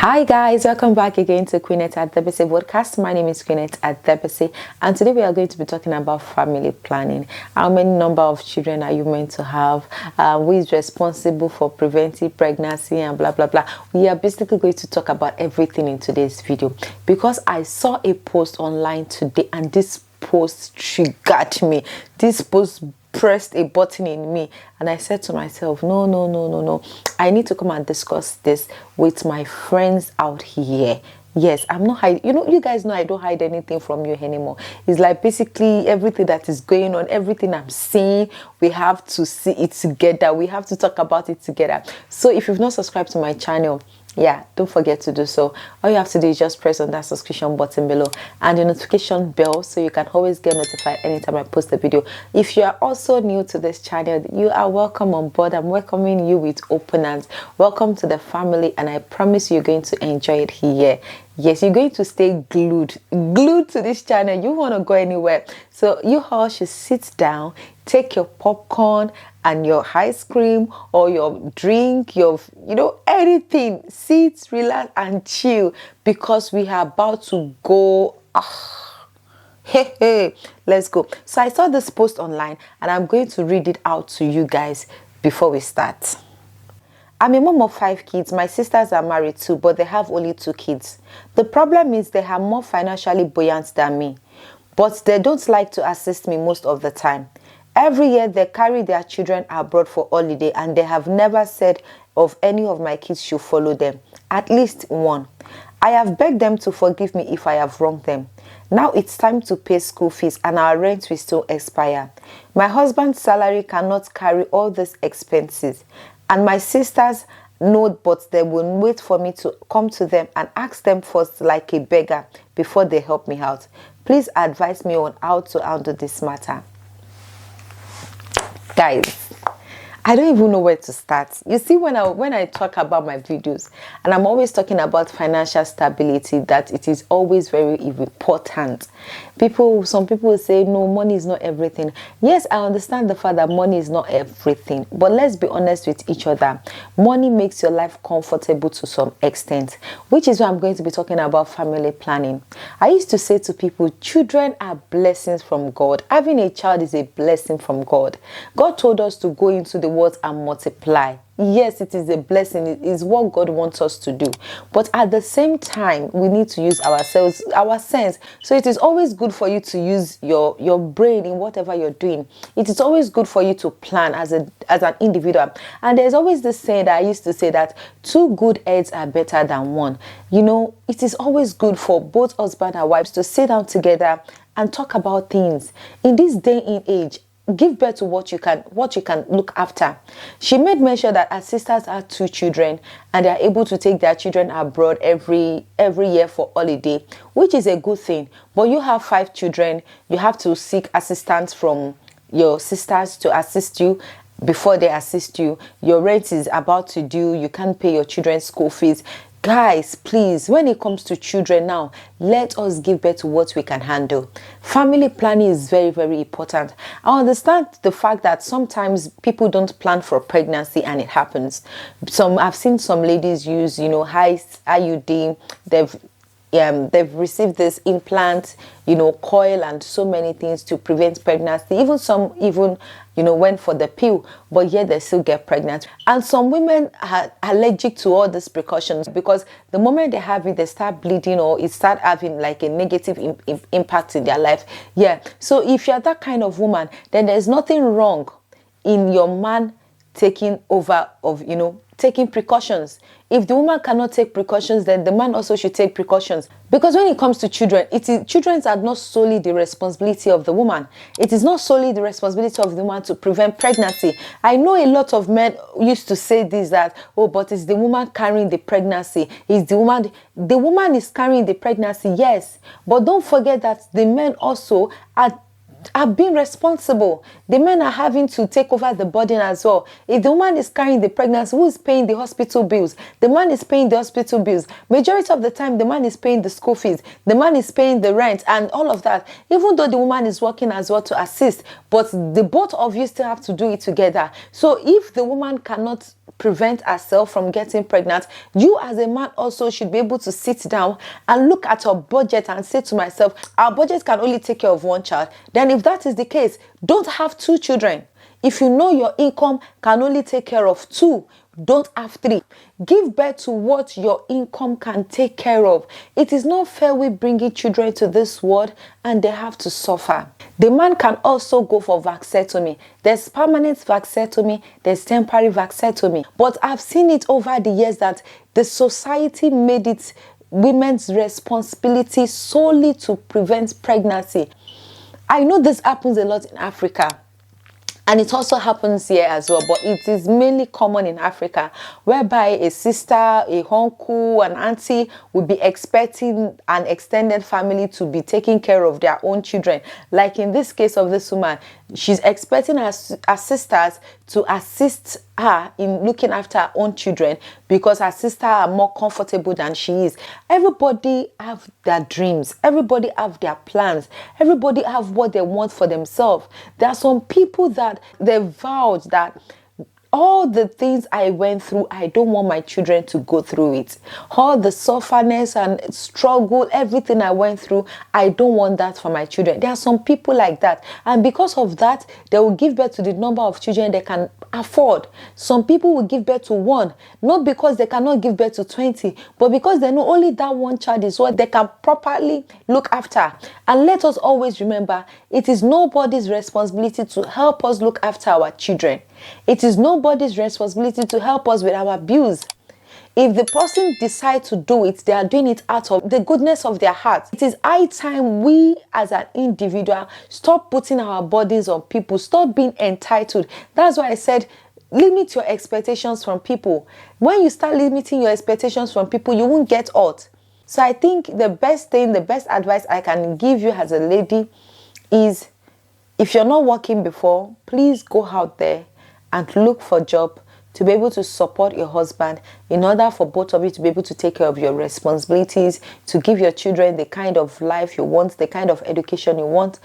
Hi guys, welcome back again to Queenette at VODCAST VODCAST. My name is Queenette at VODCAST, and today we are going to be talking about family planning. How many number of children are you meant to have? Who is responsible for preventing pregnancy and blah blah blah. We are basically going to talk about everything in today's video because I saw a post online today and this post triggered me. This post pressed a button in me and I said to myself, no, I need to come and discuss this with my friends out here. Yes, I'm not hiding. You guys know I don't hide anything from you anymore. It's like basically everything that is going on, everything I'm seeing, we have to see it together. We have to talk about it together. So if you've not subscribed to my channel, yeah, don't forget to do so. All you have to do is just press on that subscription button below and the notification bell so you can always get notified anytime I post a video. If you are also new to this channel, you are welcome on board. I'm welcoming you with open arms. Welcome to the family, and I promise you're going to enjoy it here. Yes, you're going to stay glued to this channel. You want to go anywhere. So you all should sit down, take your popcorn and your ice cream or your drink, your anything. Sit, relax and chill because we are about to go. Hey, let's go. So I saw this post online and I'm going to read it out to you guys before we start. I'm a mom of 5 kids. My sisters are married too, but they have only 2 kids. The problem is they are more financially buoyant than me, but they don't like to assist me most of the time. Every year they carry their children abroad for holiday and they have never said of any of my kids should follow them, at least one. I have begged them to forgive me if I have wronged them. Now it's time to pay school fees and our rent will still expire. My husband's salary cannot carry all these expenses. And my sisters know, but they will wait for me to come to them and ask them first like a beggar before they help me out. Please advise me on how to handle this matter. Guys, I don't even know where to start. You see, when I talk about my videos, and I'm always talking about financial stability, that it is always very important. Some people will say, no, money is not everything. Yes, I understand the fact that money is not everything, but let's be honest with each other. Money makes your life comfortable to some extent, which is why I'm going to be talking about family planning. I used to say to people, children are blessings from God. Having a child is a blessing from God. God told us to go into the world and multiply. Yes, it is a blessing. It is what God wants us to do. But at the same time, we need to use our sense. So it is always good for you to use your brain in whatever you're doing. It is always good for you to plan as an individual. And there's always this saying that I used to say that 2 good heads are better than 1. It is always good for both husband and wives to sit down together and talk about things. In this day and age, give birth to what you can look after. She made mention that her sisters have 2 children and they are able to take their children abroad every year for holiday, which is a good thing. But you have 5 children, you have to seek assistance from your sisters to assist you. Before they assist you, your rent is about to due, you can't pay your children's school fees. Guys, please, when it comes to children now, let us give birth to what we can handle. Family planning is very, very important. I understand the fact that sometimes people don't plan for pregnancy and it happens. I've seen some ladies use, high IUD. They've received this implant, coil and so many things to prevent pregnancy. Even some went for the pill, but yet they still get pregnant. And some women are allergic to all these precautions because the moment they have it, they start bleeding or it start having like a negative impact in their life. Yeah. So if you're that kind of woman, then there's nothing wrong in your man taking over of, taking precautions. If the woman cannot take precautions, then the man also should take precautions. Because when it comes to children, children are not solely the responsibility of the woman. It is not solely the responsibility of the woman to prevent pregnancy. I know a lot of men used to say this, that, oh, but it's the woman carrying the pregnancy. The woman is carrying the pregnancy, yes. But don't forget that the men also are being responsible. The men are having to take over the burden as well. If the woman is carrying the pregnancy, who is paying the hospital bills? The man is paying the hospital bills. Majority of the time, the man is paying the school fees. The man is paying the rent and all of that. Even though the woman is working as well to assist, but the both of you still have to do it together. So if the woman cannot prevent ourselves from getting pregnant, you as a man also should be able to sit down and look at your budget and say to myself, our budget can only take care of one child. Then if that is the case, don't have 2 children. If you know your income can only take care of 2, don't have 3. Give birth to what your income can take care of. It is not fair we bringing children to this world and they have to suffer. The man can also go for vasectomy. There's permanent vasectomy, there's temporary vasectomy. But I've seen it over the years that the society made it women's responsibility solely to prevent pregnancy. I know this happens a lot in Africa. And it also happens here as well, but it is mainly common in Africa, whereby a sister, a uncle, an auntie will be expecting an extended family to be taking care of their own children. Like in this case of this woman, she's expecting her sisters to assist her in looking after her own children because her sisters are more comfortable than she is. Everybody have their dreams. Everybody have their plans. Everybody have what they want for themselves. There are some people that they vowed that all the things I went through, I don't want my children to go through it. All the sufferness and struggle, everything I went through, I don't want that for my children. There are some people like that. And because of that, they will give birth to the number of children they can afford. Some people will give birth to 1, not because they cannot give birth to 20, but because they know only that one child is what they can properly look after. And let us always remember, it is nobody's responsibility to help us look after our children. It is nobody's responsibility to help us with our bills. If the person decides to do it, they are doing it out of the goodness of their heart. It is high time we as an individual stop putting our bodies on people. Stop being entitled. That's why I said limit your expectations from people. When you start limiting your expectations from people, you won't get out. So I think the best advice I can give you as a lady is, if you're not working before, please go out there and look for a job to be able to support your husband in order for both of you to be able to take care of your responsibilities, to give your children the kind of life you want, the kind of education you want.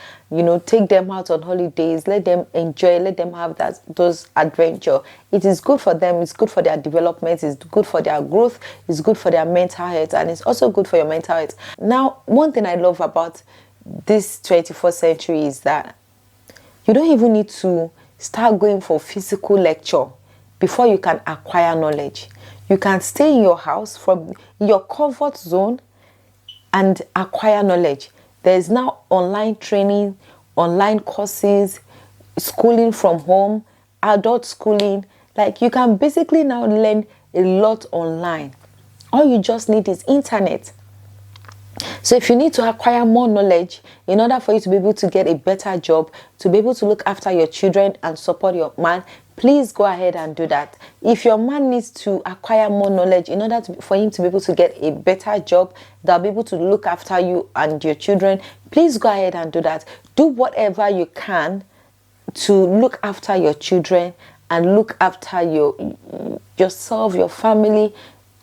Take them out on holidays, let them enjoy, let them have those adventure. It is good for them, it's good for their development, it's good for their growth, it's good for their mental health, and it's also good for your mental health. Now, one thing I love about this 21st century is that you don't even need to start going for physical lecture before you can acquire knowledge. You can stay in your house from your comfort zone and acquire knowledge. There is now online training, online courses, schooling from home, adult schooling. Like, you can basically now learn a lot online. All you just need is internet. So if you need to acquire more knowledge in order for you to be able to get a better job, to be able to look after your children and support your man, please go ahead and do that. If your man needs to acquire more knowledge in order for him to be able to get a better job that'll be able to look after you and your children, please go ahead and do that. Do whatever you can to look after your children and look after yourself, your family,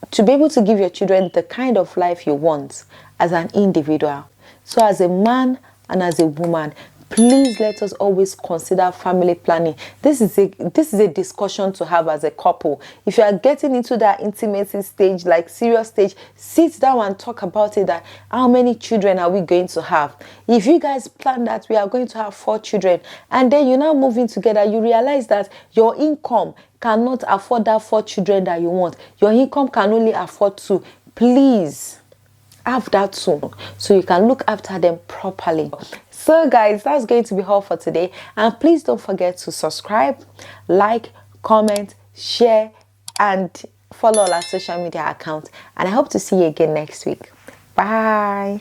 to be able to give your children the kind of life you want as an individual. So as a man and as a woman, please let us always consider family planning. This is a discussion to have as a couple. If you are getting into that intimacy stage, like serious stage, sit down and talk about it. That how many children are we going to have? If you guys plan that we are going to have 4 children, and then you're now moving together, you realize that your income cannot afford that 4 children that you want. Your income can only afford 2. Please have that soon so you can look after them properly. So guys, that's going to be all for today, and please don't forget to subscribe, like, comment, share, and follow all our social media accounts, and I hope to see you again next week. Bye.